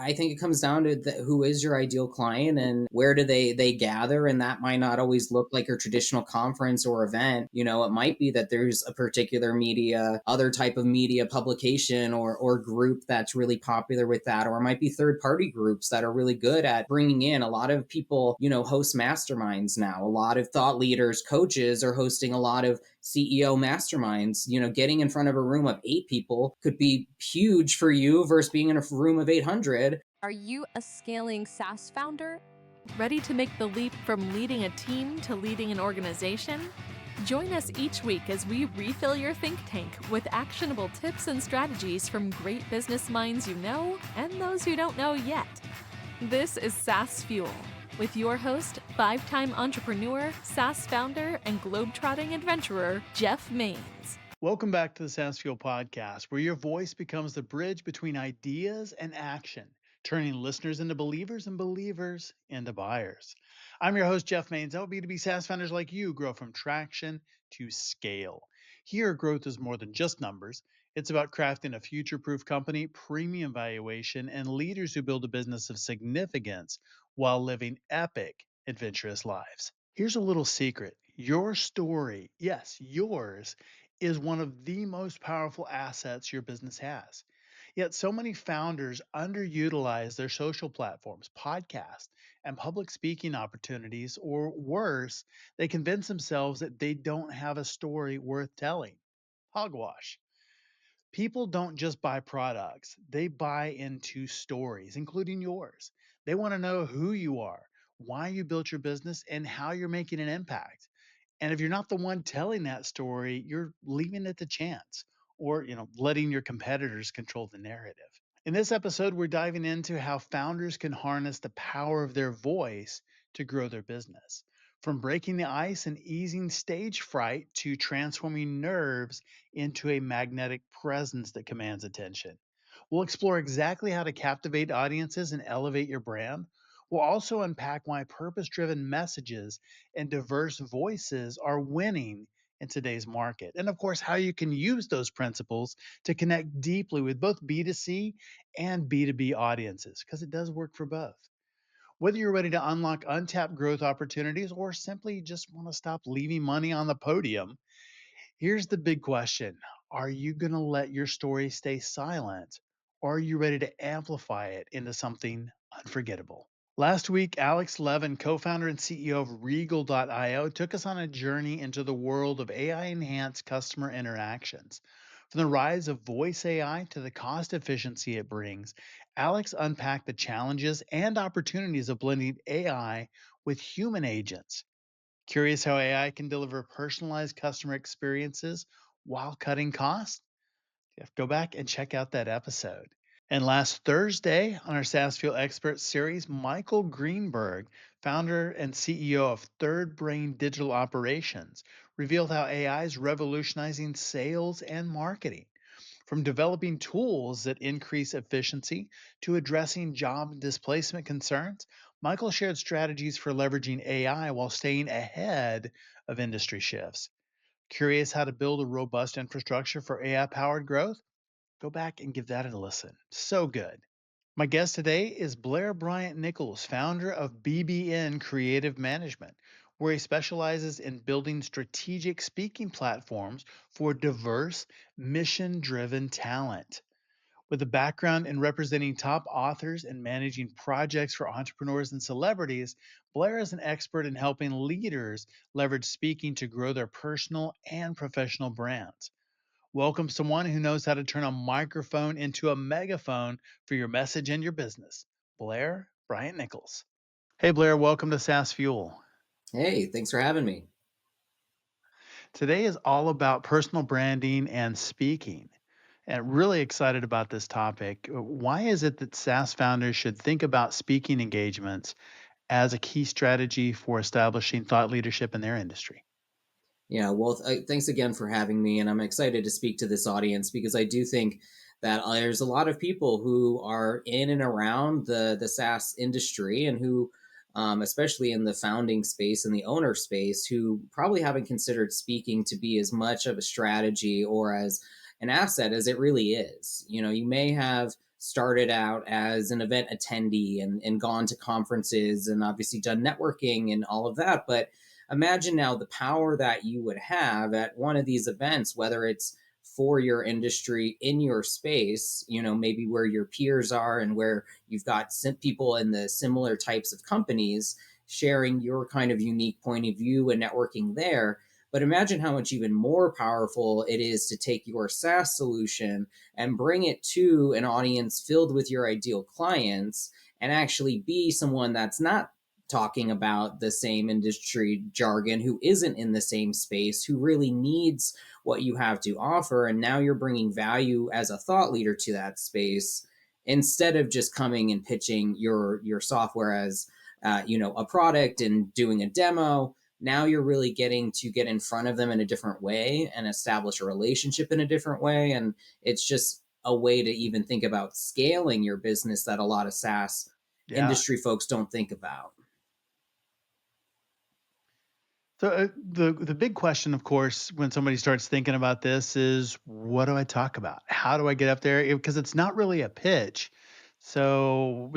I think it comes down to who is your ideal client and where do they gather, and that might not always look like a traditional conference or event. It might be that there's a particular media, other type of media publication or group that's really popular with that, or it might be third party groups that are really good at bringing in a lot of people. Host masterminds now. A lot of thought leaders, coaches are hosting a lot of CEO masterminds. Getting in front of a room of 8 people could be huge for you versus being in a room of 800. Are you a scaling SaaS founder? Ready to make the leap from leading a team to leading an organization? Join us each week as we refill your think tank with actionable tips and strategies from great business minds you know and those who don't know yet. This is SaaS Fuel with your host, 5-time entrepreneur, SaaS founder, and globetrotting adventurer, Jeff Maines. Welcome back to the SaaS Fuel podcast, where your voice becomes the bridge between ideas and action, turning listeners into believers and believers into buyers. I'm your host, Jeff Maines. I help B2B SaaS founders like you grow from traction to scale. Here, growth is more than just numbers. It's about crafting a future-proof company, premium valuation, and leaders who build a business of significance while living epic, adventurous lives. Here's a little secret. Your story, yes, yours, is one of the most powerful assets your business has. Yet so many founders underutilize their social platforms, podcasts, and public speaking opportunities, or worse, they convince themselves that they don't have a story worth telling. Hogwash. People don't just buy products, they buy into stories, including yours. They want to know who you are, why you built your business, and how you're making an impact. And if you're not the one telling that story, you're leaving it to chance or, letting your competitors control the narrative. In this episode, we're diving into how founders can harness the power of their voice to grow their business. From breaking the ice and easing stage fright to transforming nerves into a magnetic presence that commands attention. We'll explore exactly how to captivate audiences and elevate your brand. We'll also unpack why purpose-driven messages and diverse voices are winning in today's market. And of course, how you can use those principles to connect deeply with both B2C and B2B audiences, because it does work for both. Whether you're ready to unlock untapped growth opportunities or simply just want to stop leaving money on the podium, here's the big question. Are you going to let your story stay silent, or are you ready to amplify it into something unforgettable? Last week, Alex Levin, co-founder and CEO of Regal.io, took us on a journey into the world of AI-enhanced customer interactions. From the rise of voice AI to the cost efficiency it brings, Alex unpacked the challenges and opportunities of blending AI with human agents. Curious how AI can deliver personalized customer experiences while cutting costs? You have to go back and check out that episode. And last Thursday on our SaaS Fuel Expert series, Michael Greenberg, founder and CEO of Third Brain Digital Operations, revealed how AI is revolutionizing sales and marketing. From developing tools that increase efficiency to addressing job displacement concerns, Michael shared strategies for leveraging AI while staying ahead of industry shifts. Curious how to build a robust infrastructure for AI-powered growth? Go back and give that a listen. So good. My guest today is Blair Bryant Nichols, founder of BBN Creative Management, where he specializes in building strategic speaking platforms for diverse, mission-driven talent. With a background in representing top authors and managing projects for entrepreneurs and celebrities, Blair is an expert in helping leaders leverage speaking to grow their personal and professional brands. Welcome someone who knows how to turn a microphone into a megaphone for your message and your business. Blair Bryant Nichols. Hey, Blair, welcome to SaaS Fuel. Hey, thanks for having me. Today is all about personal branding and speaking. And really excited about this topic. Why is it that SaaS founders should think about speaking engagements as a key strategy for establishing thought leadership in their industry? Yeah, well, thanks again for having me. And I'm excited to speak to this audience because I do think that there's a lot of people who are in and around the SaaS industry and who, especially in the founding space and the owner space, who probably haven't considered speaking to be as much of a strategy or as an asset as it really is. You may have started out as an event attendee and gone to conferences and obviously done networking and all of that. But imagine now the power that you would have at one of these events, whether it's for your industry in your space, maybe where your peers are and where you've got people in the similar types of companies sharing your kind of unique point of view and networking there. But imagine how much even more powerful it is to take your SaaS solution and bring it to an audience filled with your ideal clients and actually be someone that's not talking about the same industry jargon, who isn't in the same space, who really needs what you have to offer. And now you're bringing value as a thought leader to that space instead of just coming and pitching your software as a product and doing a demo. Now you're really getting to get in front of them in a different way and establish a relationship in a different way. And it's just a way to even think about scaling your business that a lot of SaaS Yeah. industry folks don't think about. So the big question, of course, when somebody starts thinking about this is, what do I talk about? How do I get up there? Because it's not really a pitch. So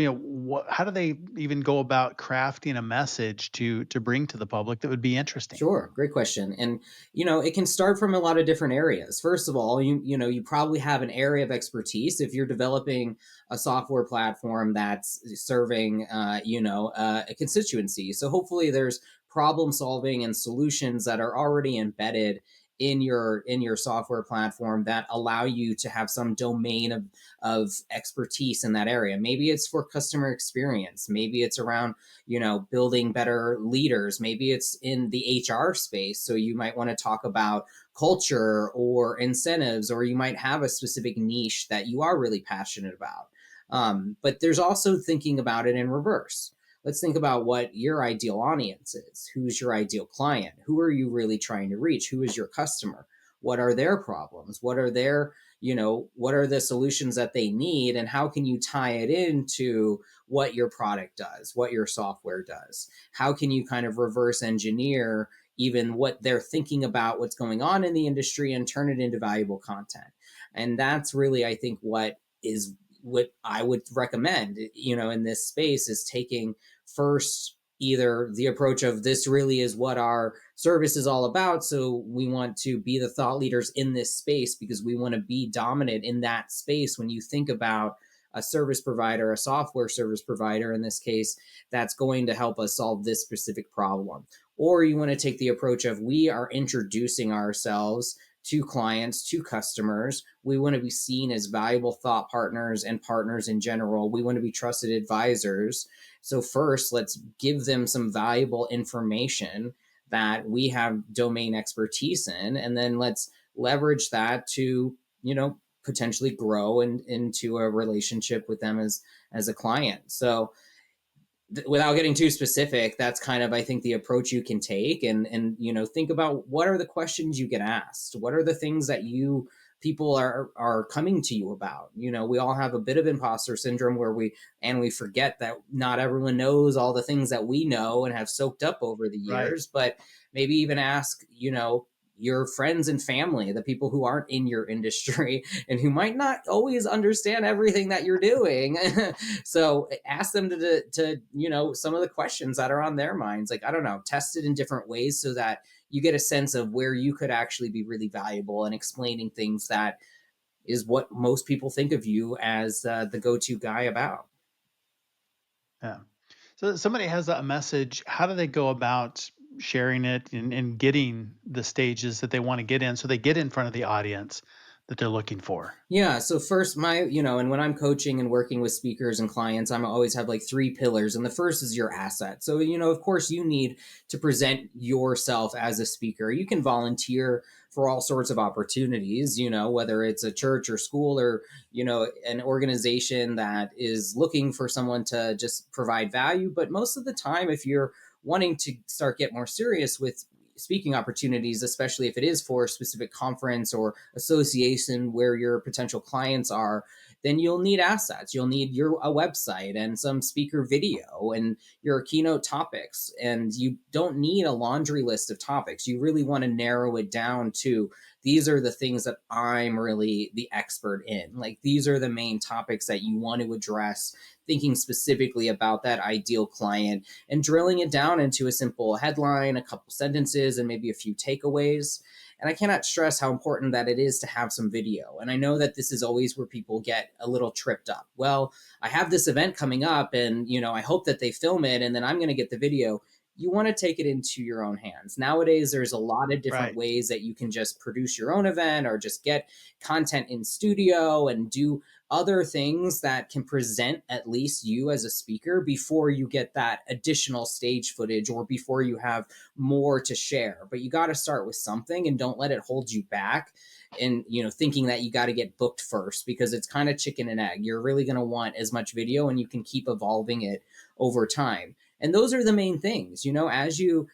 how do they even go about crafting a message to bring to the public that would be interesting? Sure, great question. And it can start from a lot of different areas. First of all, you probably have an area of expertise if you're developing a software platform that's serving a constituency. So hopefully there's problem solving and solutions that are already embedded in your software platform that allow you to have some domain of expertise in that area. Maybe it's for customer experience, maybe it's around building better leaders, maybe it's in the HR space, so you might want to talk about culture or incentives, or you might have a specific niche that you are really passionate about. But there's also thinking about it in reverse. Let's think about what your ideal audience is. Who's your ideal client? Who are you really trying to reach? Who is your customer? What are their problems? What are the solutions that they need? And how can you tie it into what your product does, what your software does? How can you kind of reverse engineer even what they're thinking about, what's going on in the industry, and turn it into valuable content? And that's really, I think, what I would recommend, in this space, is taking first either the approach of this really is what our service is all about. So we want to be the thought leaders in this space because we want to be dominant in that space. When you think about a service provider, a software service provider in this case, that's going to help us solve this specific problem. Or you want to take the approach of we are introducing ourselves to clients, to customers. We want to be seen as valuable thought partners and partners in general. We want to be trusted advisors. So first, let's give them some valuable information that we have domain expertise in, and then let's leverage that to, potentially grow into a relationship with them as a client. So without getting too specific, that's kind of, I think, the approach you can take, and think about what are the questions you get asked, what are the things that people are coming to you about. We all have a bit of imposter syndrome where we forget that not everyone knows all the things that we know and have soaked up over the Right. years. But maybe even ask your friends and family, the people who aren't in your industry and who might not always understand everything that you're doing. So ask them to some of the questions that are on their minds. Like, I don't know, test it in different ways so that you get a sense of where you could actually be really valuable and explaining things that is what most people think of you as the go-to guy about. Yeah. So somebody has a message. How do they go about sharing it and getting the stages that they want to get in so they get in front of the audience that they're looking for? Yeah. So first, and when I'm coaching and working with speakers and clients, I'm always have like three pillars. And the first is your asset. So, of course, you need to present yourself as a speaker. You can volunteer for all sorts of opportunities, whether it's a church or school or, an organization that is looking for someone to just provide value. But most of the time, if you're wanting to get more serious with speaking opportunities, especially if it is for a specific conference or association where your potential clients are, then you'll need assets. You'll need a website and some speaker video and your keynote topics. And you don't need a laundry list of topics. You really want to narrow it down to, these are the things that I'm really the expert in. Like, these are the main topics that you want to address, thinking specifically about that ideal client and drilling it down into a simple headline, a couple sentences, and maybe a few takeaways. And I cannot stress how important that it is to have some video. And I know that this is always where people get a little tripped up. Well, I have this event coming up and, I hope that they film it and then I'm going to get the video. You want to take it into your own hands. Nowadays, there's a lot of different Right. ways that you can just produce your own event or just get content in studio and do other things that can present at least you as a speaker before you get that additional stage footage or before you have more to share. But you got to start with something and don't let it hold you back and thinking that you got to get booked first, because it's kind of chicken and egg. You're really going to want as much video and you can keep evolving it over time. And those are the main things, as you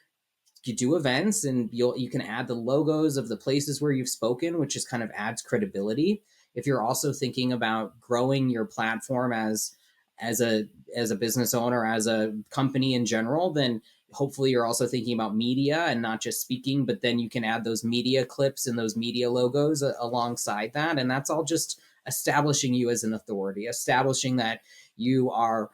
do events and you can add the logos of the places where you've spoken, which just kind of adds credibility. If you're also thinking about growing your platform as a business owner, as a company in general, then hopefully you're also thinking about media and not just speaking, but then you can add those media clips and those media logos alongside that. And that's all just establishing you as an authority, establishing that you are,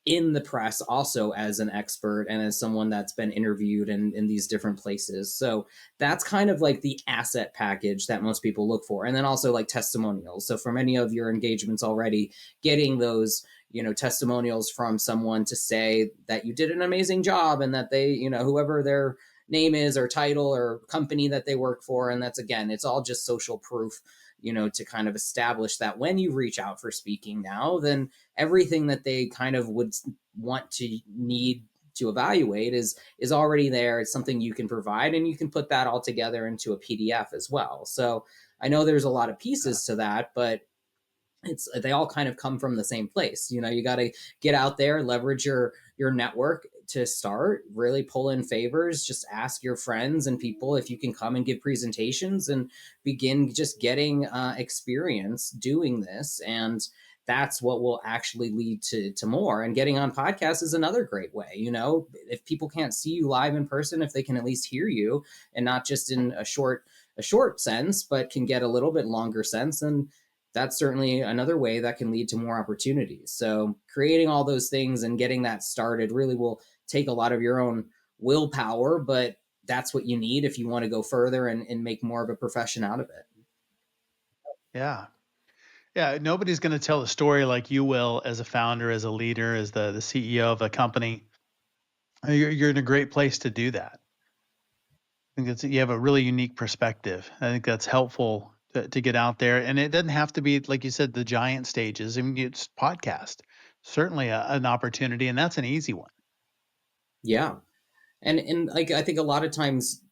in the press also as an expert and as someone that's been interviewed in these different places. So that's kind of like the asset package that most people look for. And then also like testimonials. So for many of your engagements already, getting those, testimonials from someone to say that you did an amazing job and that they, whoever their name is or title or company that they work for. And that's, again, it's all just social proof, to kind of establish that when you reach out for speaking now, then everything that they kind of would want to need to evaluate is already there. It's something you can provide, and you can put that all together into a PDF as well. So I know there's a lot of pieces to that, but they all kind of come from the same place. You got to get out there, leverage your network to start, really pull in favors, just ask your friends and people if you can come and give presentations and begin just getting experience doing this. And that's what will actually lead to more. And getting on podcasts is another great way. If people can't see you live in person, if they can at least hear you, and not just in a short sense, but can get a little bit longer sense, and that's certainly another way that can lead to more opportunities. So creating all those things and getting that started really will take a lot of your own willpower, but that's what you need if you want to go further and make more of a profession out of it. Yeah. Yeah. Nobody's going to tell a story like you will as a founder, as a leader, as the CEO of a company. You're in a great place to do that. I think you have a really unique perspective. I think that's helpful to get out there. And it doesn't have to be, like you said, the giant stages. I mean, it's podcast, certainly an opportunity, and that's an easy one. Yeah. And like, I think a lot of times,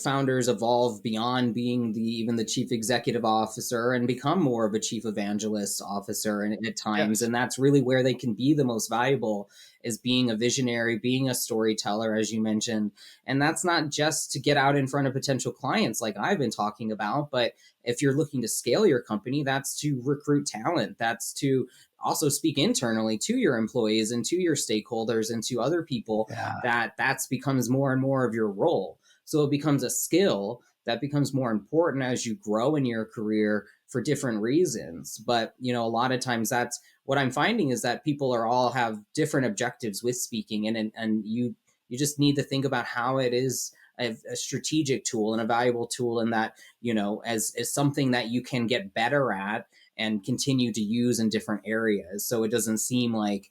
founders evolve beyond being even the chief executive officer and become more of a chief evangelist officer and at times. Yes. And that's really where they can be the most valuable, is being a visionary, being a storyteller, as you mentioned. And that's not just to get out in front of potential clients like I've been talking about, but if you're looking to scale your company, that's to recruit talent. That's to also speak internally to your employees and to your stakeholders and to other people. Yeah. That's becomes more and more of your role. So it becomes a skill that becomes more important as you grow in your career for different reasons. But a lot of times, that's what I'm finding, is that people are all have different objectives with speaking, and you just need to think about how it is a strategic tool and a valuable tool, and that as something that you can get better at and continue to use in different areas. So it doesn't seem like,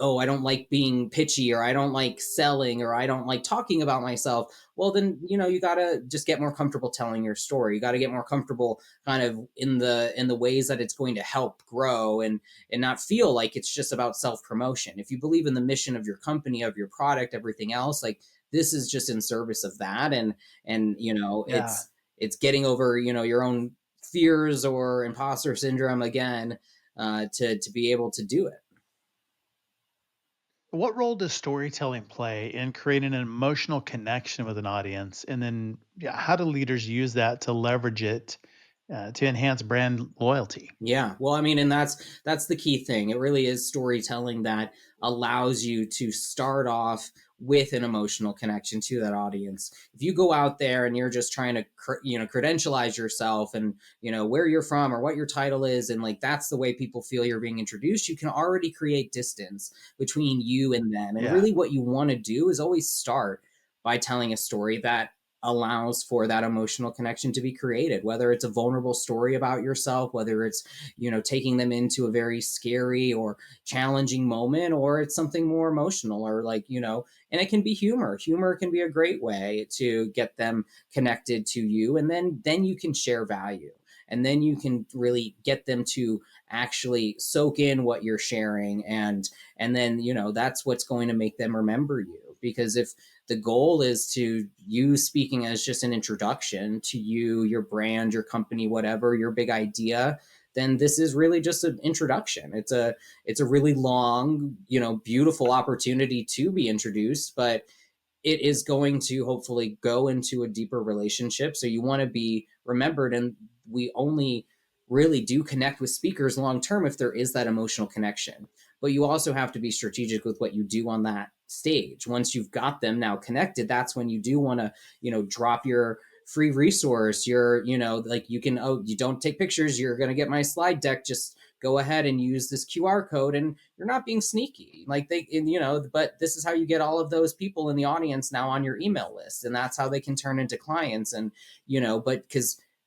oh, I don't like being pitchy, or I don't like selling, or I don't like talking about myself. Well, then, you got to just get more comfortable telling your story. You got to get more comfortable kind of in the ways that it's going to help grow, and not feel like it's just about self-promotion. If you believe in the mission of your company, of your product, everything else, like, this is just in service of that. And Yeah. it's getting over, your own fears or imposter syndrome again, to be able to do it. What role does storytelling play in creating an emotional connection with an audience? And then, yeah, how do leaders use that to leverage it to enhance brand loyalty. Yeah. Well, I mean, and that's the key thing. It really is storytelling that allows you to start off with an emotional connection to that audience. If you go out there and you're just trying to credentialize yourself and, where you're from or what your title is, and like that's the way people feel you're being introduced, you can already create distance between you and them. And Yeah. really what you want to do is always start by telling a story that allows for that emotional connection to be created, whether it's a vulnerable story about yourself, whether it's taking them into a very scary or challenging moment, or it's something more emotional, or like and it can be humor can be a great way to get them connected to you, and then you can share value, and then you can really get them to actually soak in what you're sharing, and then that's what's going to make them remember you. Because if the goal is to you speaking as just an introduction to you, your brand, your company, whatever, your big idea, then this is really just an introduction. It's a really long, beautiful opportunity to be introduced, but it is going to hopefully go into a deeper relationship. So you want to be remembered. And we only really do connect with speakers long term if there is that emotional connection. But you also have to be strategic with what you do on that stage. Once you've got them now connected, that's when you do want to, drop your free resource. Like you can, oh, you don't take pictures, you're going to get my slide deck. Just go ahead and use this QR code, and you're not being sneaky. Like but this is how you get all of those people in the audience now on your email list. And that's how they can turn into clients. And, but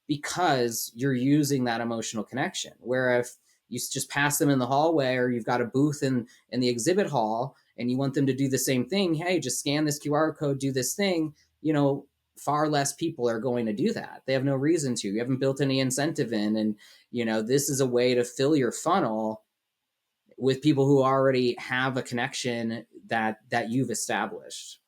because you're using that emotional connection, where if you just pass them in the hallway, or you've got a booth in the exhibit hall and you want them to do the same thing, hey, just scan this QR code, do this thing, far less people are going to do that. They have no reason to. You haven't built any incentive in. And, this is a way to fill your funnel with people who already have a connection that you've established.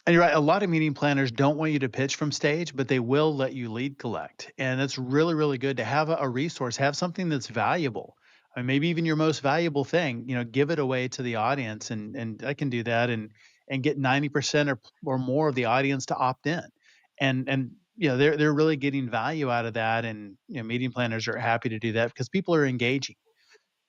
And you're right. A lot of meeting planners don't want you to pitch from stage, but they will let you lead collect. And it's really, really good to have a resource, have something that's valuable. I mean, maybe even your most valuable thing, give it away to the audience. And I can do that and get 90% or more of the audience to opt in. And they're really getting value out of that. And meeting planners are happy to do that because people are engaging.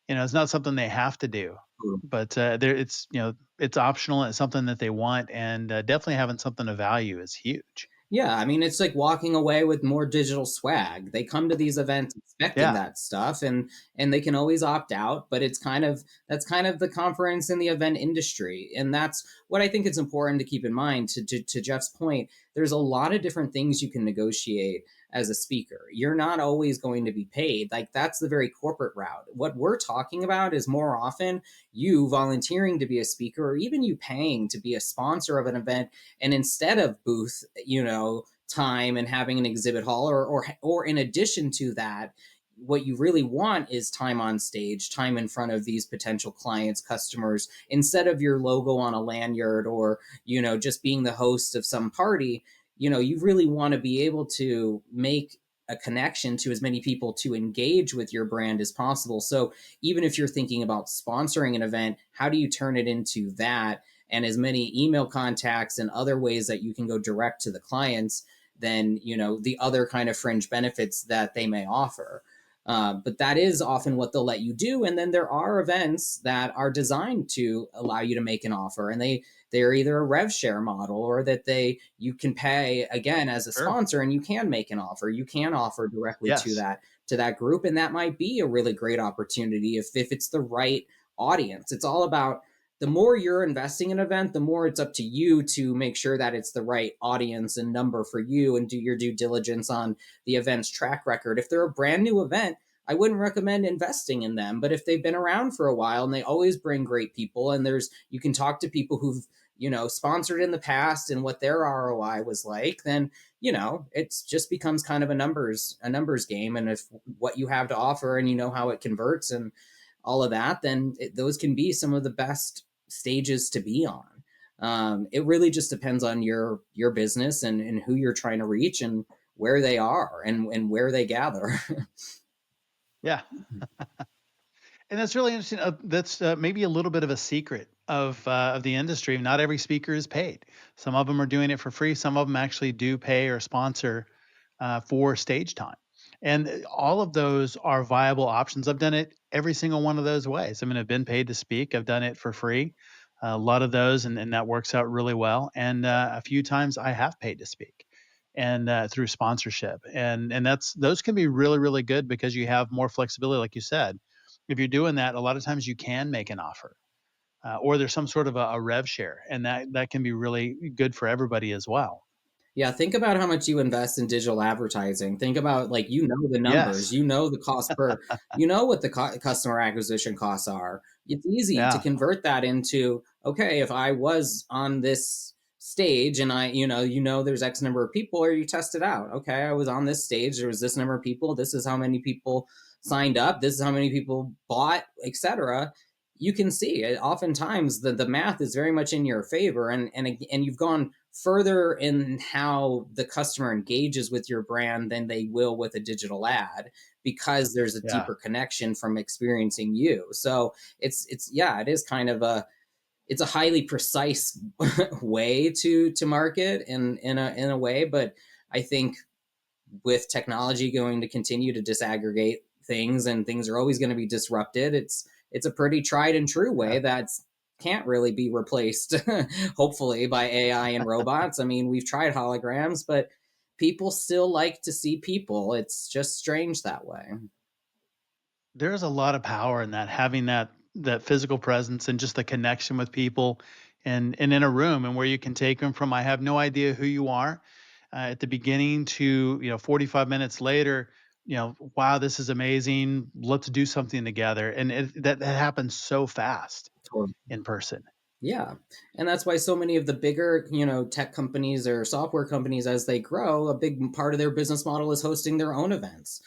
It's not something they have to do, but it's optional and it's something that they want, and definitely having something of value is huge. Yeah, I mean, it's like walking away with more digital swag. They come to these events expecting Yeah, that stuff, and they can always opt out, but that's kind of the conference and the event industry. And that's what I think it's important to keep in mind. To Jeff's point, there's a lot of different things you can negotiate as a speaker. You're not always going to be paid. Like that's the very corporate route. What we're talking about is more often you volunteering to be a speaker, or even you paying to be a sponsor of an event, and instead of booth, time and having an exhibit hall, or in addition to that, what you really want is time on stage, time in front of these potential clients, customers, instead of your logo on a lanyard, or just being the host of some party. You really want to be able to make a connection to as many people to engage with your brand as possible. So even if you're thinking about sponsoring an event, how do you turn it into that, and as many email contacts and other ways that you can go direct to the clients than the other kind of fringe benefits that they may offer. But that is often what they'll let you do. And then there are events that are designed to allow you to make an offer, and they're either a rev share model, or that you can pay again as a sure. sponsor, and you can make an offer. You can offer directly to Yes. that group, and that might be a really great opportunity if it's the right audience. It's all about, the more you're investing in an event, the more it's up to you to make sure that it's the right audience and number for you, and do your due diligence on the event's track record. If they're a brand new event, I wouldn't recommend investing in them. But if they've been around for a while and they always bring great people, and you can talk to people who've, sponsored in the past and what their ROI was like, then, it's just becomes kind of a numbers game. And if what you have to offer and how it converts and all of that, then those can be some of the best stages to be on. It really just depends on your business, and who you're trying to reach, and where they are, and where they gather. Yeah. And that's really interesting. That's maybe a little bit of a secret of the industry. Not every speaker is paid. Some of them are doing it for free. Some of them actually do pay or sponsor for stage time. And all of those are viable options. I've done it every single one of those ways. I mean, I've been paid to speak. I've done it for free. A lot of those, and that works out really well. And a few times I have paid to speak, and through sponsorship, and those can be really really good because you have more flexibility, like you said. If you're doing that, a lot of times you can make an offer, or there's some sort of a rev share, and that can be really good for everybody as well. Yeah, think about how much you invest in digital advertising. Think about, like, the numbers, Yes. the cost per, what the customer acquisition costs are. It's easy to Yeah. convert that into, okay, if I was on this stage and there's X number of people, or you test it out. Okay, I was on this stage, there was this number of people, this is how many people signed up, this is how many people bought, etc. You can see it. Oftentimes the math is very much in your favor, and you've gone further in how the customer engages with your brand than they will with a digital ad, because there's a Yeah. deeper connection from experiencing you. So it is kind of it's a highly precise way to market in a way. But I think with technology going to continue to disaggregate things, and things are always going to be disrupted, it's a pretty tried and true way Yeah. that can't really be replaced hopefully by AI and robots. I mean, we've tried holograms, but people still like to see people. It's just strange that way. There's a lot of power in that, having that physical presence and just the connection with people, and in a room, and where you can take them from I have no idea who you are at the beginning to 45 minutes later, wow, this is amazing, let's do something together. And that happens so fast in person. Yeah. And that's why so many of the bigger, tech companies or software companies, as they grow, a big part of their business model is hosting their own events,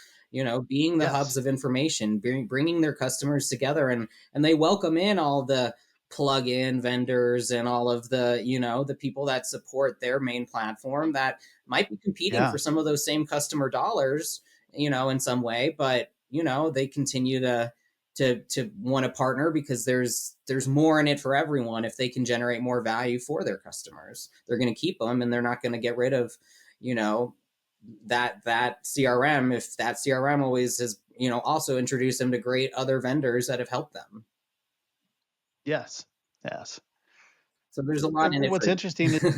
being the hubs Yes. of information, bringing their customers together. And they welcome in all the plug-in vendors and all of the people that support their main platform that might be competing Yeah. for some of those same customer dollars, in some way. But, they continue to want to partner because there's more in it for everyone. If they can generate more value for their customers, they're going to keep them, and they're not going to get rid of you know that CRM, if that CRM always has also introduced them to great other vendors that have helped them. Yes. Yes. So there's a lot in it What's for interesting is, you.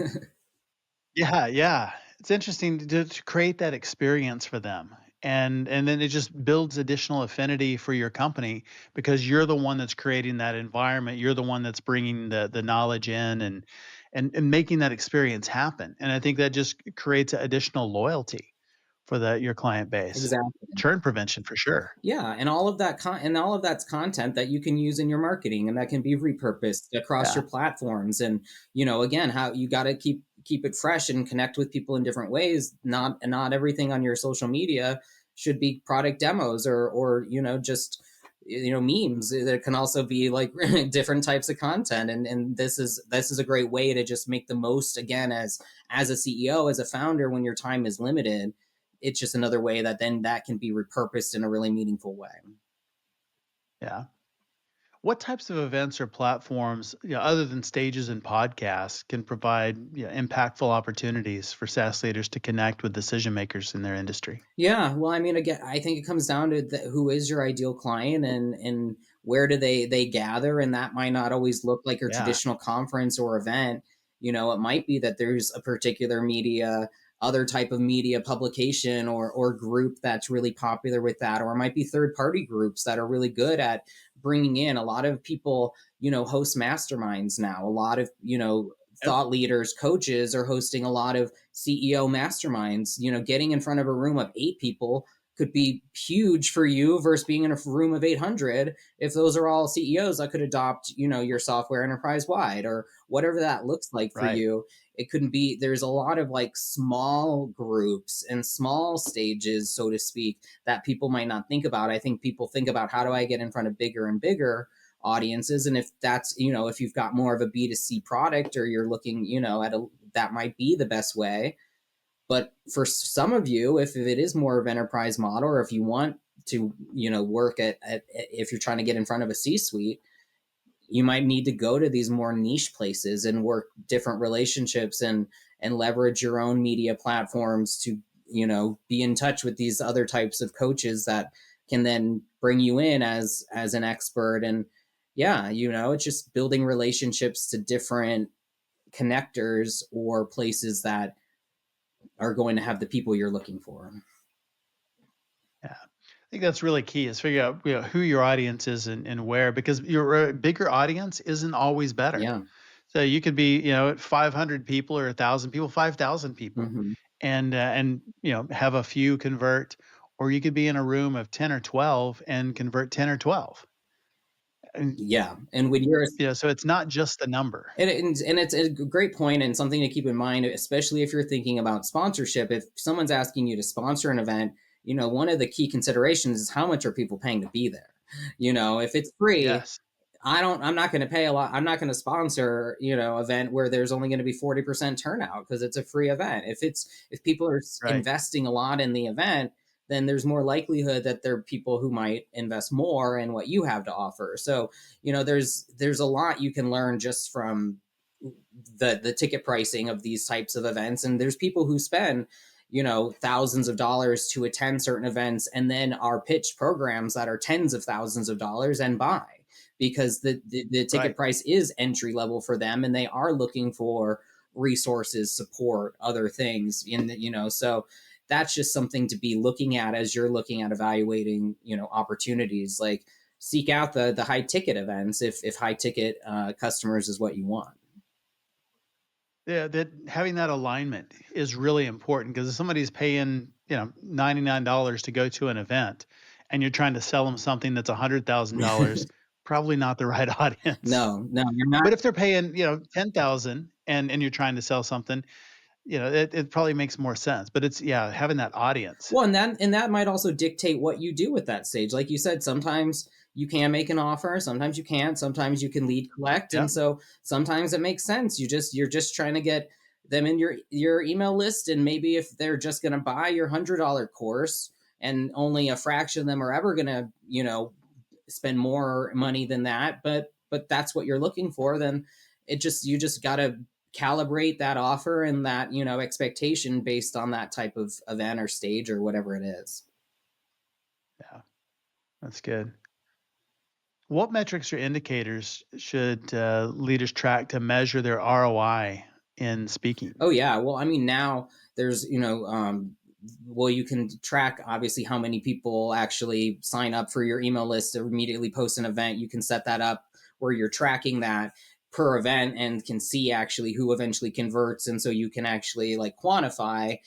yeah, yeah. It's interesting to create that experience for them. And then it just builds additional affinity for your company because you're the one that's creating that environment. You're the one that's bringing the knowledge in, and making that experience happen. And I think that just creates additional loyalty for your client base. Exactly. Churn prevention for sure. Yeah, and all of that's content that you can use in your marketing, and that can be repurposed across Yeah. your platforms. And again, how you got to keep it fresh and connect with people in different ways. Not everything on your social media should be product demos, or just memes. There can also be like different types of content, and this is a great way to just make the most, again, as a CEO, as a founder, when your time is limited. It's just another way that then that can be repurposed in a really meaningful way. Yeah. What types of events or platforms, other than stages and podcasts, can provide impactful opportunities for SaaS leaders to connect with decision makers in their industry? Yeah, well, I mean, again, I think it comes down to who is your ideal client, and where do they gather, and that might not always look like your Yeah. traditional conference or event. It might be that there's a particular other type of media publication or group that's really popular with that, or it might be third party groups that are really good at bringing in a lot of people. Host masterminds now. A lot of Yep. thought leaders, coaches are hosting a lot of CEO masterminds. Getting in front of a room of 8 people could be huge for you versus being in a room of 800. If those are all CEOs that could adopt, your software enterprise wide, or whatever that looks like for Right. you. It couldn't be, there's a lot of like small groups and small stages, so to speak, that people might not think about. I think people think about, how do I get in front of bigger and bigger audiences? And if that's, if you've got more of a B2C product, or you're looking, that might be the best way. But for some of you, if it is more of enterprise model, or if you want to, work if you're trying to get in front of a C-suite, you might need to go to these more niche places and work different relationships, and leverage your own media platforms to be in touch with these other types of coaches that can then bring you in as an expert. And yeah, it's just building relationships to different connectors or places that are going to have the people you're looking for. Yeah. I think that's really key is figure out who your audience is and where, because your bigger audience isn't always better. Yeah. So you could be, at 500 people or 1,000 people, 5,000 people, Hmm. and have a few convert, or you could be in a room of 10 or 12 and convert 10 or 12. And Yeah. And when you're so it's not just the number. and it's a great point and something to keep in mind, especially if you're thinking about sponsorship. If someone's asking you to sponsor an event, one of the key considerations is how much are people paying to be there. If it's free, Yes. I'm not going to pay a lot. I'm not going to sponsor, event where there's only going to be 40% turnout because it's a free event. If people are Right. investing a lot in the event, then there's more likelihood that there are people who might invest more in what you have to offer. So, there's a lot you can learn just from the ticket pricing of these types of events. And there's people who spend, thousands of dollars to attend certain events and then are pitched programs that are tens of thousands of dollars and buy because the ticket Right. price is entry level for them and they are looking for resources, support, other things in the, so that's just something to be looking at as you're looking at evaluating, opportunities. Like seek out the high ticket events if high ticket customers is what you want. Yeah, that having that alignment is really important because if somebody's paying, $99 to go to an event and you're trying to sell them something that's $100,000, probably not the right audience. No, you're not. But if they're paying, 10,000 and you're trying to sell something, it probably makes more sense. But it's having that audience. Well, and that might also dictate what you do with that stage. Like you said, sometimes you can make an offer, sometimes you can't, sometimes you can lead collect, Yeah. and so sometimes it makes sense. You're just trying to get them in your email list, and maybe if they're just going to buy your $100 course, and only a fraction of them are ever going to spend more money than that, but that's what you're looking for, then you just got to calibrate that offer and that expectation based on that type of event or stage or whatever it is. Yeah. That's good. What metrics or indicators should leaders track to measure their ROI in speaking? Oh yeah, well, I mean, now there's well, you can track obviously how many people actually sign up for your email list or immediately post an event. You can set that up where you're tracking that per event and can see actually who eventually converts, and so you can actually like quantify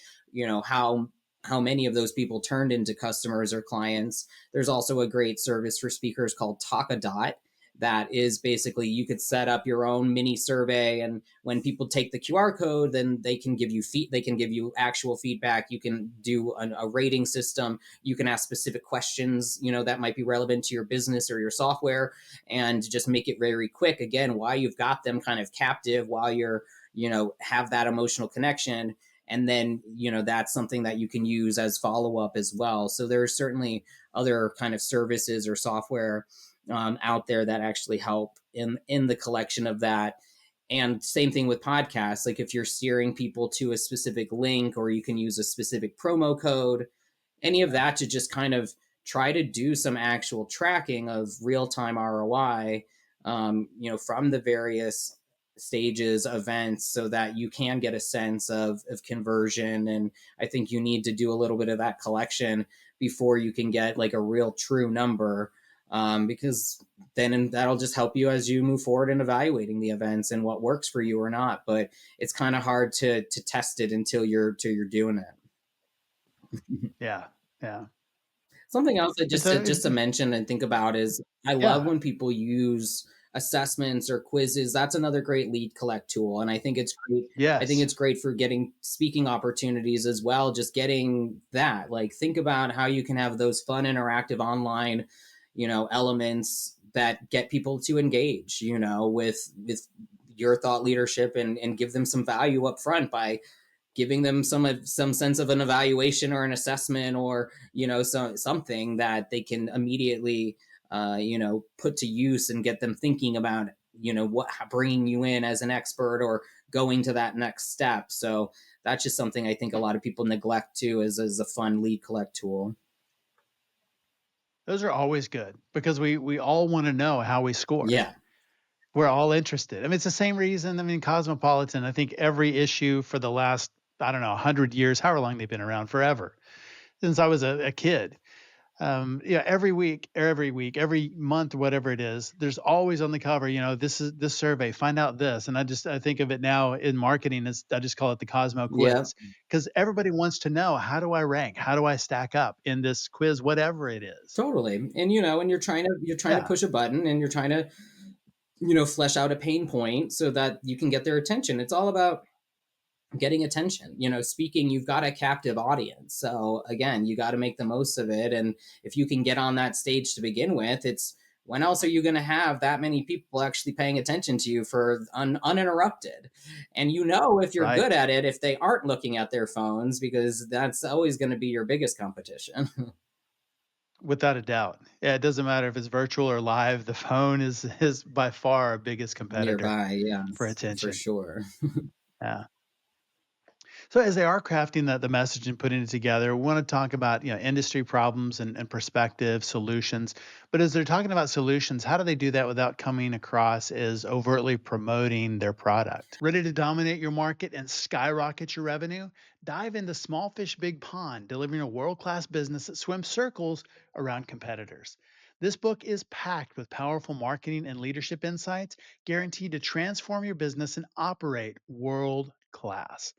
how many of those people turned into customers or clients. There's also a great service for speakers called Talkadot that is basically you could set up your own mini survey, and when people take the QR code, then they can give you they can give you actual feedback. You can do a rating system. You can ask specific questions that might be relevant to your business or your software, and just make it very quick, again, while you've got them kind of captive, while you're have that emotional connection. And then that's something that you can use as follow-up as well. So there's certainly other kind of services or software out there that actually help in the collection of that. And same thing with podcasts. Like if you're steering people to a specific link, or you can use a specific promo code, any of that, to just kind of try to do some actual tracking of real-time ROI, from the various stages, events, so that you can get a sense of conversion. And I think you need to do a little bit of that collection before you can get like a real true number, because then that'll just help you as you move forward in evaluating the events and what works for you or not. But it's kind of hard to test it until you're doing it. Yeah. Yeah. Something else that And just so, to mention and think about is I love yeah. when people use assessments or quizzes. That's another great lead collect tool, and I think it's great. I think Yes. it's great for getting speaking opportunities as well. Just getting that, like, think about how you can have those fun, interactive online, elements that get people to engage, with your thought leadership, and give them some value up front by giving them some sense of an evaluation or an assessment, or something that they can immediately put to use and get them thinking about what bringing you in as an expert or going to that next step. So that's just something I think a lot of people neglect too, as a fun lead collect tool. Those are always good because we all want to know how we scored. Yeah. We're all interested. I mean, it's the same reason. I mean, Cosmopolitan, I think every issue for the last, I don't know, 100 years, however long they've been around, forever, since I was a kid. Yeah, every week, every month, whatever it is, there's always on the cover, this is this survey, find out this. And I think of it now in marketing as I just call it the Cosmo Yeah. quiz because everybody wants to know, how do I rank? How do I stack up in this quiz, whatever it is? Totally. And you're trying to Yeah, push a button, and you're trying to flesh out a pain point so that you can get their attention. It's all about getting attention. Speaking, you've got a captive audience, so again, you got to make the most of it. And if you can get on that stage to begin with, it's when else are you going to have that many people actually paying attention to you for uninterrupted? And if you're right. good at it, if they aren't looking at their phones, because that's always going to be your biggest competition. Without a doubt. Yeah, it doesn't matter if it's virtual or live. The phone is by far our biggest competitor Nearby, for yes, for attention. sure. Yeah. So as they are crafting the message and putting it together, we want to talk about industry problems and perspective solutions. But as they're talking about solutions, how do they do that without coming across as overtly promoting their product? Ready to dominate your market and skyrocket your revenue? Dive into Small Fish Big Pond, delivering a world-class business that swims circles around competitors. This book is packed with powerful marketing and leadership insights, guaranteed to transform your business and operate world class.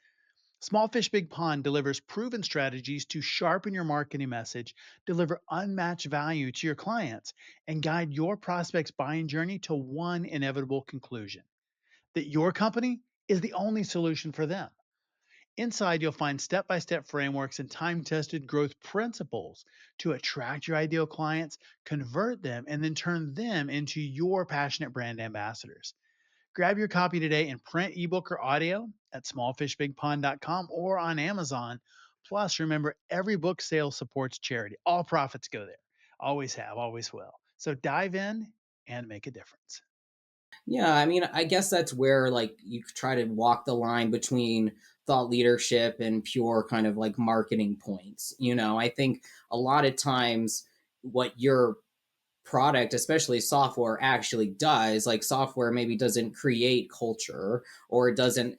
Small Fish Big Pond delivers proven strategies to sharpen your marketing message, deliver unmatched value to your clients, and guide your prospects' buying journey to one inevitable conclusion: that your company is the only solution for them. Inside, you'll find step by step frameworks and time tested growth principles to attract your ideal clients, convert them, and then turn them into your passionate brand ambassadors. Grab your copy today in print, ebook, or audio at smallfishbigpond.com or on Amazon. Plus, remember, every book sale supports charity. All profits go there. Always have, always will. So dive in and make a difference. Yeah, I mean, I guess that's where like you try to walk the line between thought leadership and pure kind of like marketing points. I think a lot of times what your product, especially software, actually does, like software maybe doesn't create culture, or it doesn't,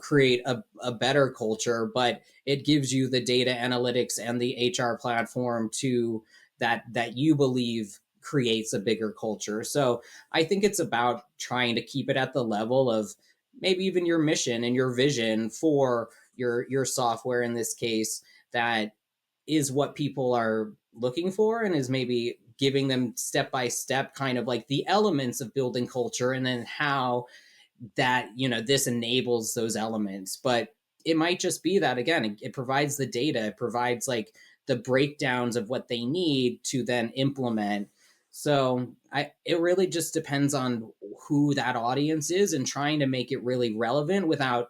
create a better culture, but it gives you the data analytics and the HR platform to that you believe creates a bigger culture. So I think it's about trying to keep it at the level of maybe even your mission and your vision for your software in this case, that is what people are looking for, and is maybe giving them step by step kind of like the elements of building culture, and then how that this enables those elements. But it might just be that, again, it provides the data, it provides like the breakdowns of what they need to then implement. So it really just depends on who that audience is, and trying to make it really relevant without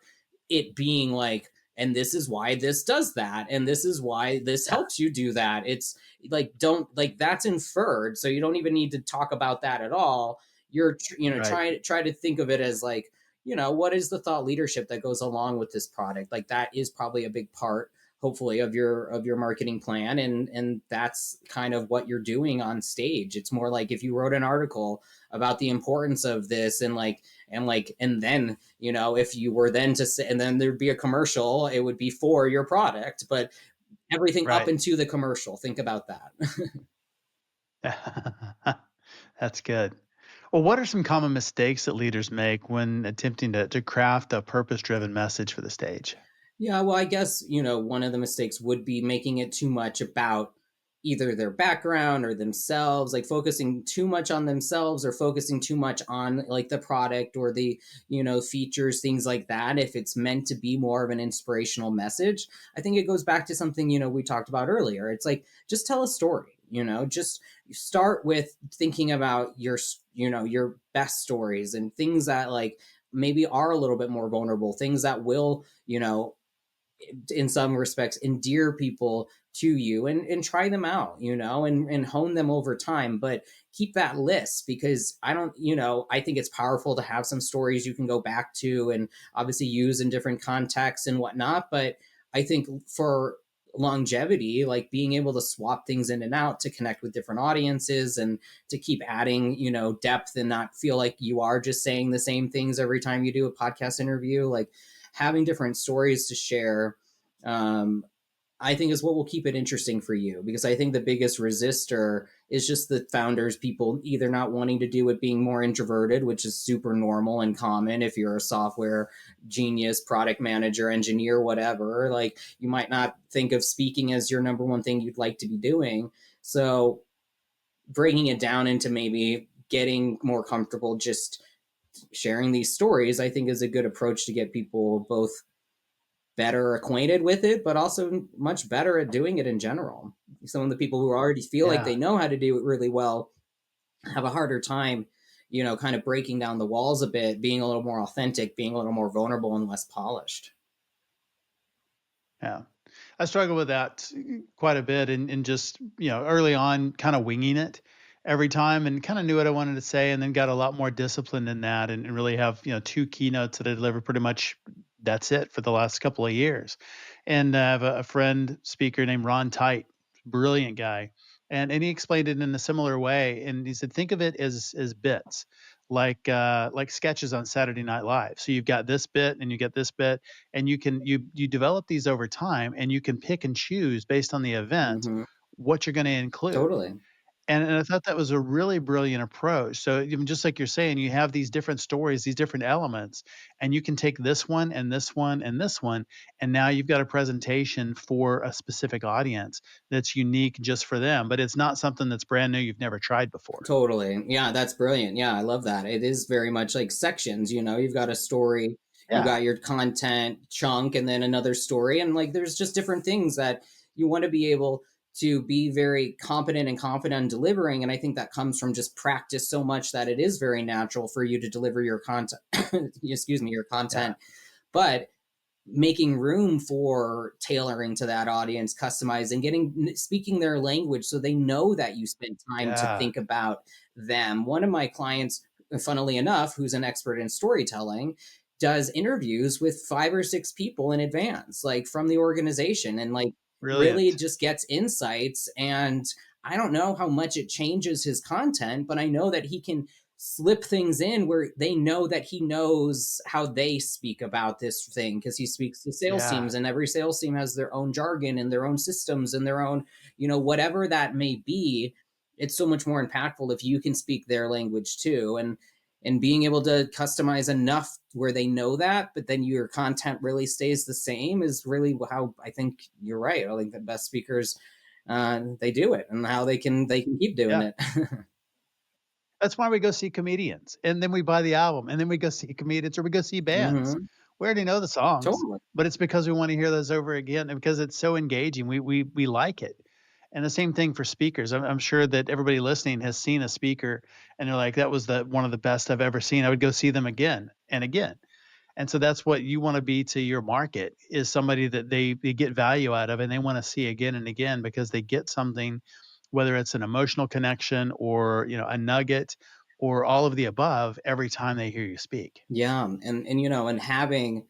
it being like, and this is why this does that, and this is why this Yeah, helps you do that. It's like, don't, like, that's inferred, so you don't even need to talk about that at all. You're right. try to think of it as like, what is the thought leadership that goes along with this product? Like, that is probably a big part, hopefully, of your marketing plan, and that's kind of what you're doing on stage. It's more like if you wrote an article about the importance of this, and then if you were then to say, and then there'd be a commercial, it would be for your product, but everything up Right. into the commercial, think about that. That's good. Well, what are some common mistakes that leaders make when attempting to craft a purpose driven message for the stage? Yeah, well, I guess, one of the mistakes would be making it too much about either their background or themselves, like focusing too much on themselves, or focusing too much on like the product or the, features, things like that. If it's meant to be more of an inspirational message, I think it goes back to something, we talked about earlier. It's like, just tell a story, just start with thinking about your best stories, and things that like maybe are a little bit more vulnerable, things that will, in some respects endear people to you, and try them out, and hone them over time. But keep that list, because I don't, I think it's powerful to have some stories you can go back to and obviously use in different contexts and whatnot. But I think for longevity, like being able to swap things in and out to connect with different audiences and to keep adding, depth, and not feel like you are just saying the same things every time you do a podcast interview, like having different stories to share, um, I think is what will keep it interesting for you. Because I think the biggest resistor is just the founders, people either not wanting to do it, being more introverted, which is super normal and common if you're a software genius, product manager, engineer, whatever. Like, you might not think of speaking as your number one thing you'd like to be doing. So breaking it down into maybe getting more comfortable just sharing these stories, I think is a good approach to get people both better acquainted with it, but also much better at doing it in general. Some of the people who already feel like Yeah. they know how to do it really well have a harder time, kind of breaking down the walls a bit, being a little more authentic, being a little more vulnerable and less polished. Yeah. I struggle with that quite a bit, and just, early on kind of winging it every time, and kind of knew what I wanted to say, and then got a lot more disciplined in that, and really have, two keynotes that I deliver pretty much. That's it for the last couple of years. And I have a friend speaker named Ron Tite, brilliant guy. And he explained it in a similar way. And he said, think of it as bits, like sketches on Saturday Night Live. So you've got this bit and you get this bit, and you develop these over time, and you can pick and choose based on the event Hmm. what you're going to include. Totally. And I thought that was a really brilliant approach. So even just like you're saying, you have these different stories, these different elements, and you can take this one and this one and this one, and now you've got a presentation for a specific audience that's unique just for them. But it's not something that's brand new you've never tried before. Totally. Yeah, that's brilliant. Yeah, I love that. It is very much like sections, you've got a story, you Yeah, got your content chunk, and then another story. And like, there's just different things that you want to be able to be very competent and confident in delivering. And I think that comes from just practice so much that it is very natural for you to deliver your content, excuse me, your yeah, content. But making room for tailoring to that audience, customizing, speaking their language so they know that you spent time to yeah, think about them. One of my clients, funnily enough, who's an expert in storytelling, does interviews with 5 or 6 people in advance, like from the organization, and like really brilliant. just gets insights. And I don't know how much it changes his content, but I know that he can slip things in where they know that he knows how they speak about this thing, because he speaks to sales Yeah, teams, and every sales team has their own jargon and their own systems and their own, whatever that may be. It's so much more impactful if you can speak their language too, and being able to customize enough where they know that, but then your content really stays the same, is really how I think you're right. I think the best speakers, they do it, and how they can keep doing yeah. it. That's why we go see comedians, and then we buy the album, and then we go see comedians, or we go see bands. Hmm. We already know the songs, Totally. but it's because we wanna hear those over again, and because it's so engaging, we like it. And the same thing for speakers. I'm sure that everybody listening has seen a speaker, and they're like, "That was the one of the best I've ever seen. I would go see them again and again." And so that's what you wanna be to your market, is somebody that they get value out of, and they wanna see again and again, because they get something, whether it's an emotional connection or, a nugget, or all of the above, every time they hear you speak. Yeah, and having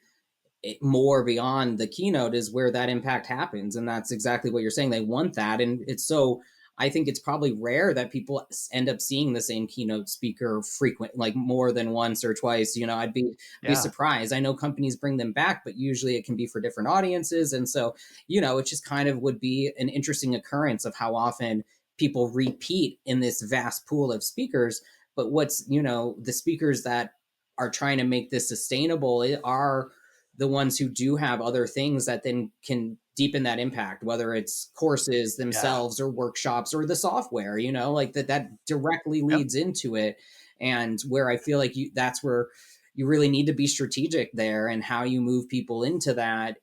it more beyond the keynote is where that impact happens, and that's exactly what you're saying. They want that, and it's so. I think it's probably rare that people end up seeing the same keynote speaker frequent, like more than once or twice. I'd be Yeah, surprised. I know companies bring them back, but usually it can be for different audiences, and so it just kind of would be an interesting occurrence of how often people repeat in this vast pool of speakers. But what's the speakers that are trying to make this sustainable are the ones who do have other things that then can deepen that impact, whether it's courses yeah, themselves or workshops or the software, like that directly yep, leads into it. And where I feel like that's where you really need to be strategic there, and how you move people into that,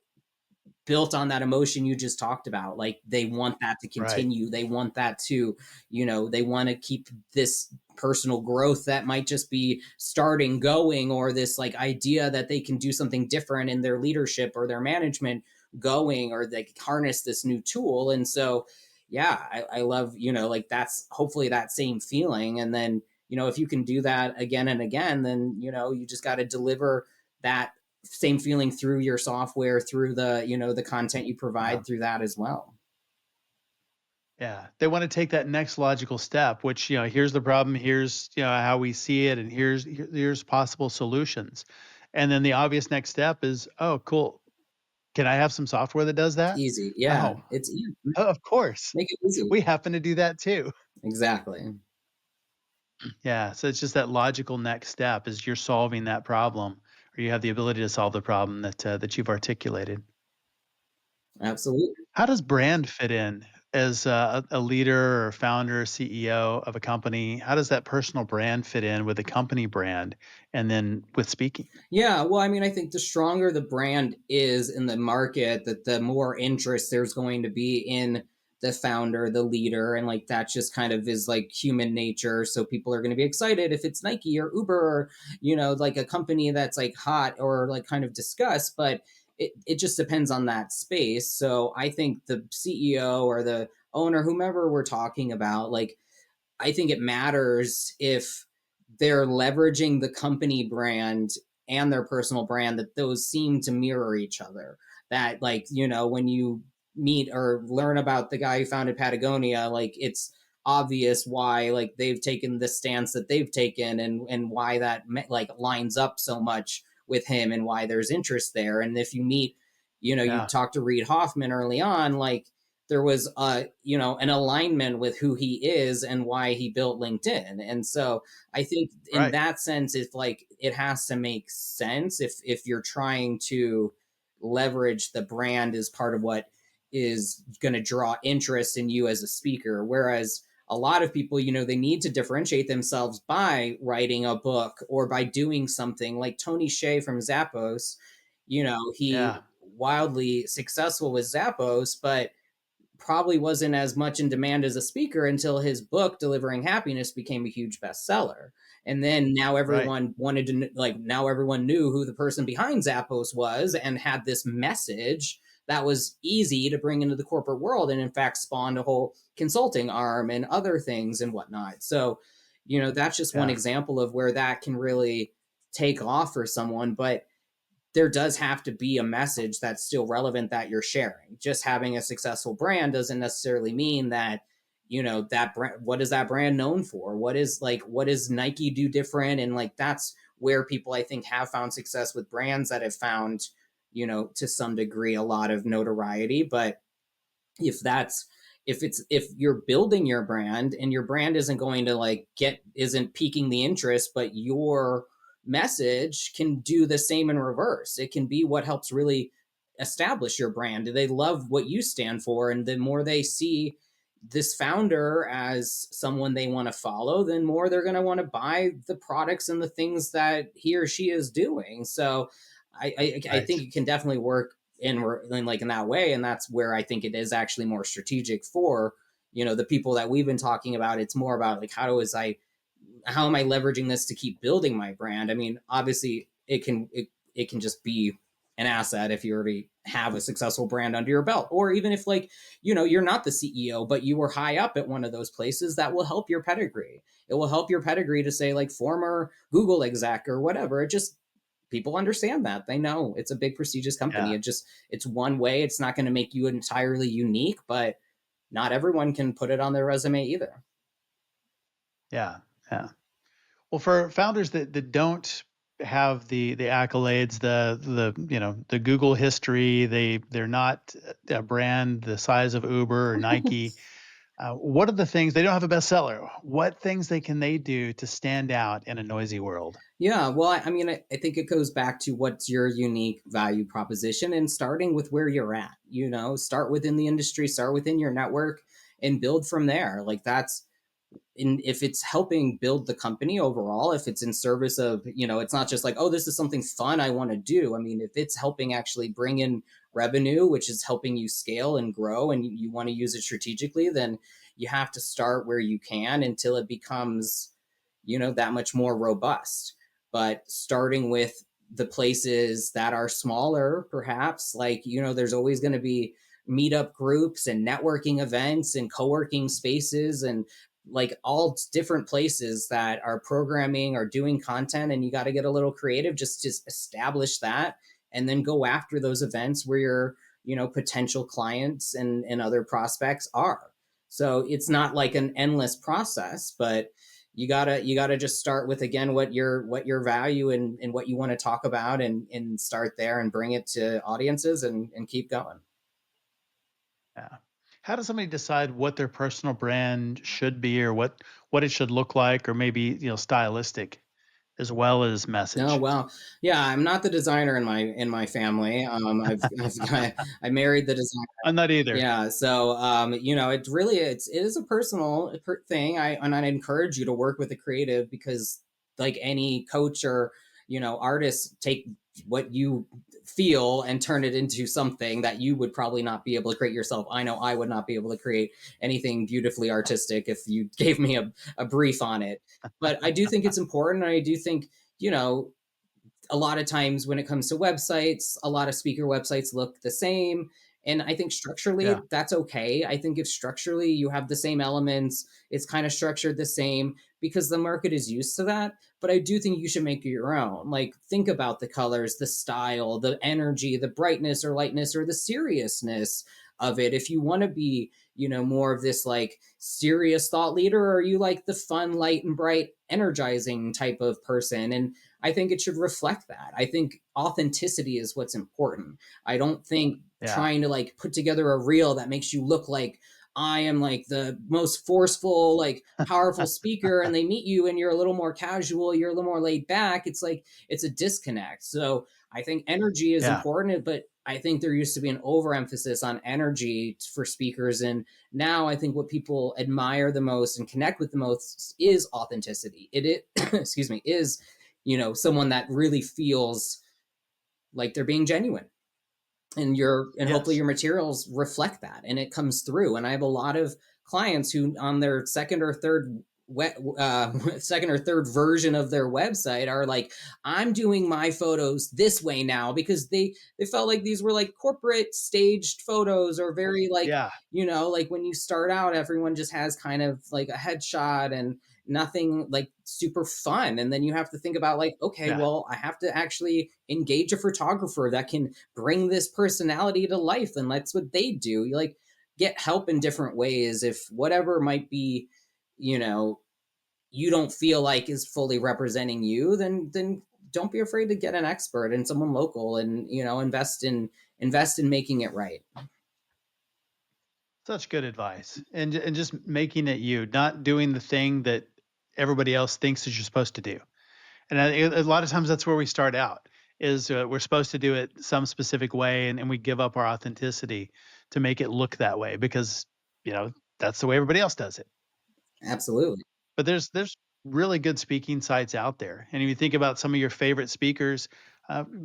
built on that emotion you just talked about. Like, they want that to right, continue, they want that to, they want to keep this personal growth that might just be starting going, or this like idea that they can do something different in their leadership or their management going, or they harness this new tool. And so, yeah, I love, like that's hopefully that same feeling. And then, if you can do that again and again, then, you just got to deliver that same feeling through your software, through the content you Yeah. provide through that as well. Yeah. They want to take that next logical step, which, here's the problem, here's, how we see it, and here's possible solutions. And then the obvious next step is, oh, cool. Can I have some software that does It's that? easy. Yeah. Oh, It's easy. of course. Make it easy. We happen to do that too. Exactly. Yeah. So it's just that logical next step is you're solving that problem, or you have the ability to solve the problem that you've articulated. Absolutely. How does brand fit in as a leader or founder, CEO of a company? How does that personal brand fit in with the company brand and then with speaking? Yeah, well, I mean, I think the stronger the brand is in the market, that the more interest there's going to be in the founder, the leader, and like that just kind of is like human nature. So people are going to be excited if it's Nike or Uber, or like a company that's like hot or like kind of discussed, but it just depends on that space. So I think the CEO or the owner, whomever we're talking about, like I think it matters if they're leveraging the company brand and their personal brand, that those seem to mirror each other. That, like, when you meet or learn about the guy who founded Patagonia, like it's obvious why like they've taken the stance that they've taken, and why that like lines up so much with him, and why there's interest there. And if you meet, you Yeah. talk to Reid Hoffman early on, like there was an alignment with who he is and why he built LinkedIn. And so I think in Right. that sense, it's like it has to make sense if you're trying to leverage the brand as part of what is going to draw interest in you as a speaker. Whereas a lot of people, they need to differentiate themselves by writing a book or by doing something like Tony Hsieh from Zappos. He Yeah. wildly successful with Zappos, but probably wasn't as much in demand as a speaker until his book Delivering Happiness became a huge bestseller. And then now Right. everyone wanted to, like, now everyone knew who the person behind Zappos was and had this message that was easy to bring into the corporate world, and in fact spawned a whole consulting arm and other things and whatnot. So that's just one Yeah. example of where that can really take off for someone. But there does have to be a message that's still relevant that you're sharing. Just having a successful brand doesn't necessarily mean that, that brand, what is that brand known for? What does Nike do different? And like, that's where people I think have found success with brands that have found, to some degree, a lot of notoriety. But if that's if you're building your brand and your brand isn't going to like isn't piquing the interest, but your message can do the same in reverse. It can be what helps really establish your brand. They love what you stand for, and the more they see this founder as someone they want to follow, then more they're going to want to buy the products and the things that he or she is doing. So I think Right. it can definitely work in that way, and that's where I think it is actually more strategic for the people that we've been talking about. It's more about like how am I leveraging this to keep building my brand. I mean, obviously it can just be an asset if you already have a successful brand under your belt, or even if like you're not the CEO but you were high up at one of those places. That will help your pedigree. It will help your pedigree to say like former Google exec or whatever. It just People understand that. They know it's a big prestigious company. Yeah. It's one way. It's not going to make you entirely unique, but not everyone can put it on their resume either. Yeah. Yeah. Well, for founders that don't have the accolades, the Google history, they're not a brand the size of Uber or Nike. What are the things they don't have a bestseller? What things they do to stand out in a noisy world? Yeah, well, I mean, I think it goes back to what's your unique value proposition, and starting with where you're at. Start within the industry, start within your network, and build from there. Like that's if it's helping build the company overall, if it's in service of, it's not just like, oh, this is something fun I want to do. I mean, if it's helping actually bring in revenue, which is helping you scale and grow, and you want to use it strategically, then you have to start where you can until it becomes, that much more robust. But starting with the places that are smaller, perhaps, like, there's always going to be meetup groups and networking events and co-working spaces and like all different places that are programming or doing content, and you got to get a little creative just to establish that, and then go after those events where your potential clients and other prospects are. So it's not like an endless process, but you gotta just start with, again, what your value and what you want to talk about, and start there and bring it to audiences and keep going. Yeah. How does somebody decide what their personal brand should be, or what it should look like, or maybe, stylistic as well as No, message? well, yeah, I'm not the designer in my family. I married the designer. I'm not either. Yeah, so it is a personal thing. And I encourage you to work with a creative, because like any coach or artist, take what you feel and turn it into something that you would probably not be able to create yourself. I know I would not be able to create anything beautifully artistic if you gave me a brief on it. But I do think it's important. And I do think, you know, a lot of times when it comes to websites, a lot of speaker websites look the same. And I think Yeah. structurally that's okay. I think if structurally you have the same elements, it's kind of structured the same because the market is used to that. But I do think you should make it your own. Like, think about the colors, the style, the energy, the brightness or lightness or the seriousness of it. If you want to be, more of this like serious thought leader, or you like the fun, light, and bright, energizing type of person. And I think it should reflect that. I think authenticity is what's important. I don't think Yeah. trying to like put together a reel that makes you look like I am like the most forceful, like powerful speaker, and they meet you and you're a little more casual, you're a little more laid back. It's like it's a disconnect. So I think energy is Yeah. important, but I think there used to be an overemphasis on energy for speakers. And now I think what people admire the most and connect with the most is authenticity. Excuse me, is someone that really feels like they're being genuine, and hopefully Yes. your materials reflect that and it comes through. And I have a lot of clients who on their second or third version of their website are like, I'm doing my photos this way now, because they felt like these were like corporate staged photos, or very like, Yeah. like when you start out, everyone just has kind of like a headshot and nothing like super fun. And then you have to think about like, okay, Yeah. well, I have to actually engage a photographer that can bring this personality to life. And that's what they do. You like get help in different ways. If whatever might be, you know, you don't feel like is fully representing you, then don't be afraid to get an expert and someone local, and invest in making it right. Such good advice. And just making it you, not doing the thing that everybody else thinks that you're supposed to do. And a lot of times that's where we start out, is we're supposed to do it some specific way, and we give up our authenticity to make it look that way because, that's the way everybody else does it. Absolutely. But there's really good speaking sites out there. And if you think about some of your favorite speakers,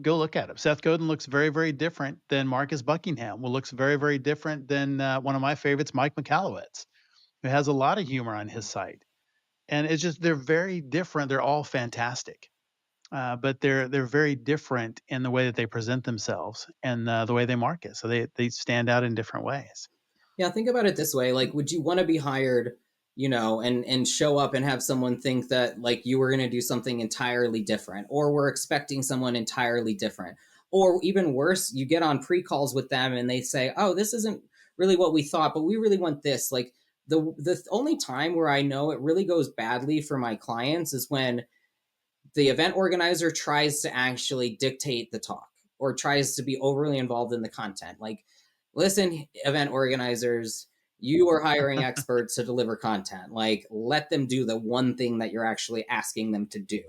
go look at them. Seth Godin looks very, very different than Marcus Buckingham. Well, looks very, very different than one of my favorites, Mike McAllowitz, who has a lot of humor on his site. And it's just they're very different. They're all fantastic. But they're very different in the way that they present themselves and the way they market. So they stand out in different ways. Yeah, think about it this way. Like, would you want to be hired, and show up and have someone think that like you were going to do something entirely different, or we're expecting someone entirely different? Or even worse, you get on pre-calls with them and they say, "Oh, this isn't really what we thought, but we really want this." Like, the only time where I know it really goes badly for my clients is when the event organizer tries to actually dictate the talk, or tries to be overly involved in the content. Like, listen, event organizers, you are hiring experts to deliver content. Like, let them do the one thing that you're actually asking them to do,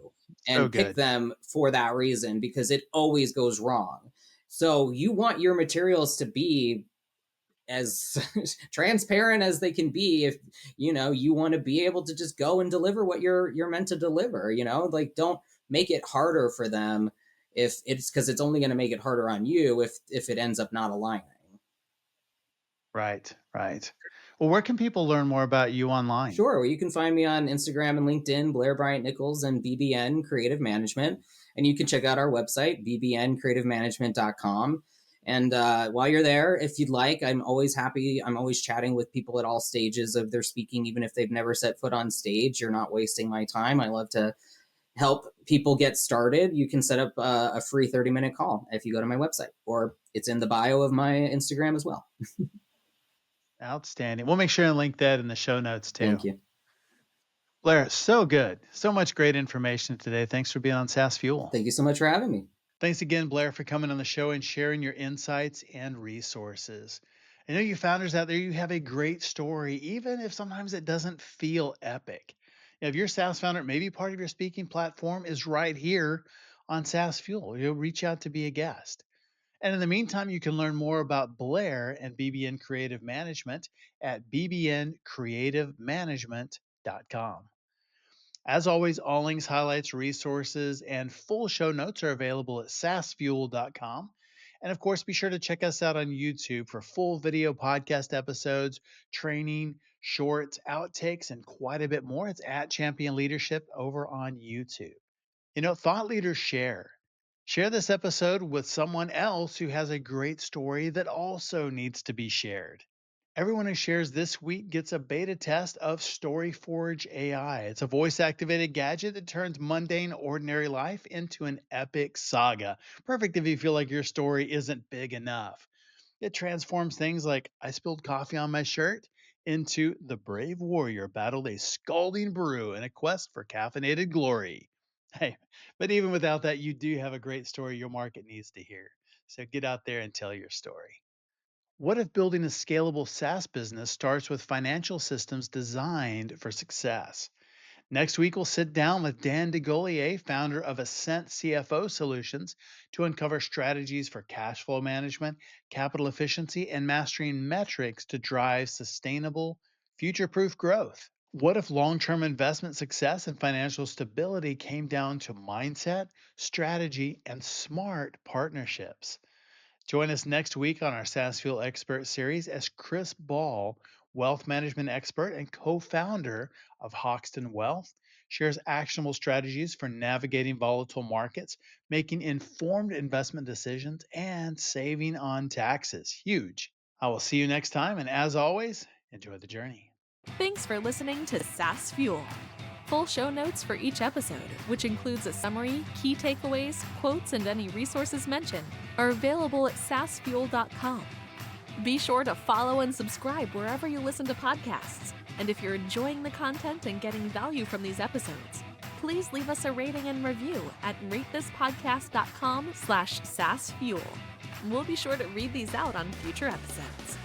So and pick good. them for that reason, because it always goes wrong. So you want your materials to be as transparent as they can be. If you want to be able to just go and deliver what you're meant to deliver, like, don't make it harder for them, if it's because it's only going to make it harder on you if it ends up not aligning. Right, right. Well, where can people learn more about you online? Sure. Well, you can find me on Instagram and LinkedIn, Blair Bryant Nichols and BBN Creative Management. And you can check out our website, bbncreativemanagement.com. And while you're there, if you'd like, I'm always happy. I'm always chatting with people at all stages of their speaking, even if they've never set foot on stage. You're not wasting my time. I love to help people get started. You can set up a free 30-minute call if you go to my website, or it's in the bio of my Instagram as well. Outstanding. We'll make sure and link that in the show notes too. Thank you. Blair, so good. So much great information today. Thanks for being on SaaS Fuel. Thank you so much for having me. Thanks again, Blair, for coming on the show and sharing your insights and resources. I know you founders out there, you have a great story, even if sometimes it doesn't feel epic. If you're a SaaS founder, maybe part of your speaking platform is right here on SaaS Fuel. You'll reach out to be a guest. And in the meantime, you can learn more about Blair and BBN Creative Management at bbncreativemanagement.com. As always, all links, highlights, resources, and full show notes are available at saasfuel.com. And of course, be sure to check us out on YouTube for full video podcast episodes, training, shorts, outtakes, and quite a bit more. It's at Champion Leadership over on YouTube. Thought leaders share. Share this episode with someone else who has a great story that also needs to be shared. Everyone who shares this week gets a beta test of StoryForge AI. It's a voice-activated gadget that turns mundane, ordinary life into an epic saga. Perfect if you feel like your story isn't big enough. It transforms things like "I spilled coffee on my shirt" into "the brave warrior battled a scalding brew in a quest for caffeinated glory." Hey, but even without that, you do have a great story your market needs to hear. So get out there and tell your story. What if building a scalable SaaS business starts with financial systems designed for success? Next week, we'll sit down with Dan DeGolier, founder of Ascent CFO Solutions, to uncover strategies for cash flow management, capital efficiency, and mastering metrics to drive sustainable, future-proof growth. What if long-term investment success and financial stability came down to mindset, strategy, and smart partnerships? Join us next week on our SaaS Fuel Expert Series as Chris Ball, wealth management expert and co-founder of Hoxton Wealth, shares actionable strategies for navigating volatile markets, making informed investment decisions, and saving on taxes. Huge. I will see you next time, and as always, enjoy the journey. Thanks for listening to SaaS Fuel. Full show notes for each episode, which includes a summary, key takeaways, quotes, and any resources mentioned, are available at saasfuel.com. Be sure to follow and subscribe wherever you listen to podcasts. And if you're enjoying the content and getting value from these episodes, please leave us a rating and review at ratethispodcast.com/saasfuel. We'll be sure to read these out on future episodes.